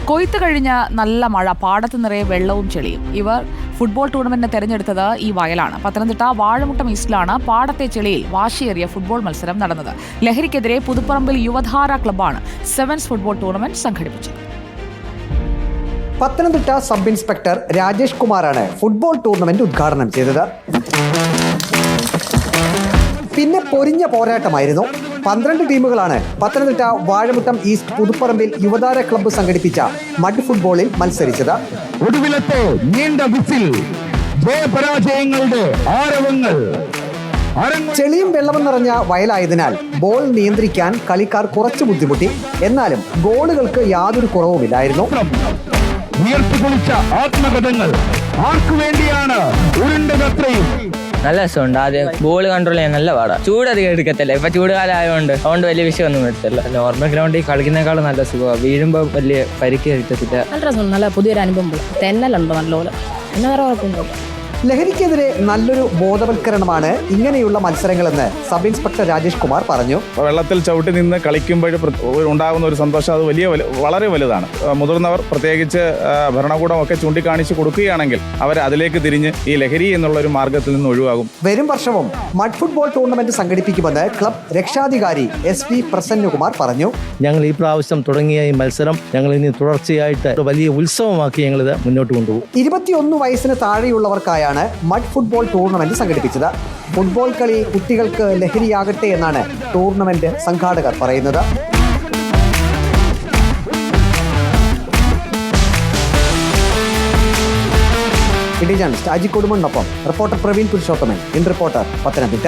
കൊയ്ത്ത് കഴിഞ്ഞ നല്ല മഴ, പാടത്ത് നിറയെ വെള്ളവും ചെളിയും. ഇവർ ഫുട്ബോൾ ടൂർണമെന്റിന് തെരഞ്ഞെടുത്തത് ഈ വയലാണ്. പത്തനംതിട്ട വാഴമുട്ടം ഈസ്റ്റിലാണ് പാടത്തെ ചെളിയിൽ വാശിയേറിയ ഫുട്ബോൾ മത്സരം നടന്നത്. ലഹരിക്കെതിരെ Puthuparambil Yuvadhara ക്ലബ്ബാണ് sevens football tournament സംഘടിപ്പിച്ചത്. പത്തനംതിട്ട സബ് ഇൻസ്പെക്ടർ രാജേഷ് കുമാറാണ് ഫുട്ബോൾ ടൂർണമെന്റ് ഉദ്ഘാടനം ചെയ്തത്. പിന്നെ പൊരിഞ്ഞ പോരാട്ടമായിരുന്നു. 12 ടീമുകളാണ് പത്തനംതിട്ട വാഴമുട്ടം ഈസ്റ്റ് പുതുപ്പറമ്പിൽ യുവതാര ക്ലബ്ബ് സംഘടിപ്പിച്ച മഡ് ഫുട്ബോളിൽ മത്സരിച്ചത്. ഒടുവിലത്തെ നീണ്ട വിസിൽ, ജയപരാജയങ്ങളുടെ ആരവങ്ങൾ. ചെളിയും വെള്ളവും നിറഞ്ഞ വയലായതിനാൽ ബോൾ നിയന്ത്രിക്കാൻ കളിക്കാർ കുറച്ച് ബുദ്ധിമുട്ടി. എന്നാലും ഗോളുകൾക്ക് യാതൊരു കുറവുമില്ലായിരുന്നു. ഉയർത്തിപ്പൊളിച്ച ആത്മകഥങ്ങൾ ആർക്കു വേണ്ടിയാണ് ഉരുണ്ടതത്രയും. നല്ല രസമുണ്ട്. ആദ്യം ബോൾ കൺട്രോൾ ചെയ്യാൻ നല്ല പാടാണ്. ചൂട് അധികം എടുക്കത്തില്ല. ഇപ്പൊ ചൂടുകാലം അതുകൊണ്ട് വലിയ വിഷയമൊന്നും വരത്തില്ല. നോർമൽ ഗ്രൗണ്ടിൽ കളിക്കുന്നേക്കാളും നല്ല സുഖമാണ്. വീഴുമ്പോൾ വലിയ പരിക്ക് കിട്ടത്തില്ല. നല്ല രസമുണ്ട്. നല്ല പുതിയൊരു അനുഭവം. തെന്നലുണ്ടോ നല്ലപോലെ. പിന്നെ വേറെ കുഴപ്പമൊന്നുമില്ല. ലഹരിക്കെതിരെ നല്ലൊരു ബോധവൽക്കരണമാണ് ഇങ്ങനെയുള്ള മത്സരങ്ങളെന്ന് സബ് ഇൻസ്പെക്ടർ രാജേഷ് കുമാർ പറഞ്ഞു. വെള്ളത്തിൽ ചവിട്ടി നിന്ന് കളിക്കുമ്പോൾ ഉണ്ടാകുന്ന ഒരു സന്തോഷം അത് വളരെ വലുതാണ്. മുതിർന്നവർ പ്രത്യേകിച്ച് ഭരണകൂടമൊക്കെ ചൂണ്ടിക്കാണിച്ച് കൊടുക്കുകയാണെങ്കിൽ അവർ അതിലേക്ക് തിരിഞ്ഞ് ഈ ലഹരി എന്നുള്ള ഒരു മാർഗത്തിൽ നിന്ന് ഒഴിവാകും. വരും വർഷവും മഡ് ഫുട്ബോൾ ടൂർണമെന്റ് സംഘടിപ്പിക്കുമെന്ന് ക്ലബ് രക്ഷാധികാരി SP പ്രസന്നകുമാർ പറഞ്ഞു. ഞങ്ങൾ ഈ പ്രാവശ്യം തുടങ്ങിയ ഈ മത്സരം ഞങ്ങൾ ഇനി തുടർച്ചയായിട്ട് വലിയ ഉത്സവമാക്കി ഞങ്ങളിത് മുന്നോട്ട് കൊണ്ടുപോകും. 21 വയസ്സിന് താഴെയുള്ളവർക്കായാണ് മഡ് ഫുട്ബോൾ ടൂർണമെന്റ് സംഘടിപ്പിച്ചത്. ഫുട്ബോൾ കളി കുട്ടികൾക്ക് ലഹരിയാകട്ടെ എന്നാണ് ടൂർണമെന്റ് സംഘാടകർ പറയുന്നത്. ജേർണലിസ്റ്റ് അജി കൊടുമണ്ണൊപ്പം reporter Praveen Purushothaman, in reporter, Pathanamthitta.